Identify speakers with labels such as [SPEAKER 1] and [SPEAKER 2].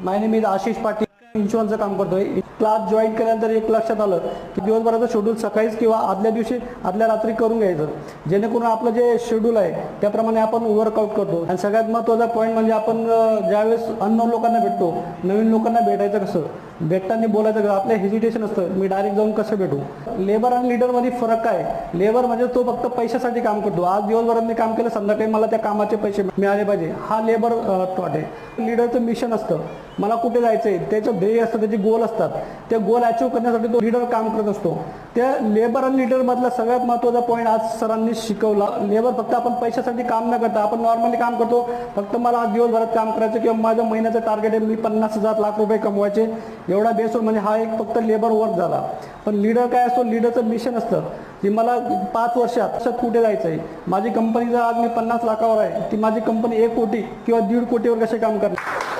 [SPEAKER 1] My name is Ashish Patil. इन्शुरन्सचं काम करतोय. क्लास जॉईन केल्यानंतर एक लक्षात आलं की दिवसभराचं शेड्यूल सकाळीच किंवा आदल्या दिवशी आदल्या रात्री करून घ्यायचं, जेणेकरून आपलं जे शेड्यूल आहे त्याप्रमाणे आपण वर्कआउट करतो. आणि सगळ्यात महत्त्वाचा पॉईंट म्हणजे आपण ज्यावेळेस अननोन लोकांना भेटतो, नवीन लोकांना भेटायचं कसं, भेटताना बोलायचं कसं, आपलं हेजिटेशन असतं, मी डायरेक्ट जाऊन कसं भेटू. लेबर आणि लीडरमध्ये फरक काय? लेबर म्हणजे तो फक्त पैशासाठी काम करतो. आज दिवसभरात मी काम केलं, संध्याकाळी मला त्या कामाचे पैसे मिळाले पाहिजे, हा लेबर थॉट आहे. लीडरचं मिशन असतं, मला कुठे जायचं आहे, त्याचं ध्येय असतं, त्याचे गोल असतात. ते गोल अचीव करण्यासाठी तो लीडर काम करत असतो. त्या लेबर आणि लीडरमधला सगळ्यात महत्त्वाचा पॉईंट आज सरांनी शिकवला. लेबर फक्त आपण पैशासाठी काम न करता आपण नॉर्मली काम करतो, फक्त मला आज दिवसभरात काम करायचं किंवा माझं महिन्याचं टार्गेट आहे मी 50,000 लाख रुपये कमवायचे, एवढा बेसवर म्हणजे हा एक फक्त लेबर वर्क झाला. पण लीडर काय असतो, लीडरचं मिशन असतं की मला 5 वर्षात कुठे जायचं आहे, माझी कंपनी जर आज मी 50 लाखावर आहे, ती माझी कंपनी 1 कोटी किंवा 1.5 कोटीवर कसे काम करणार.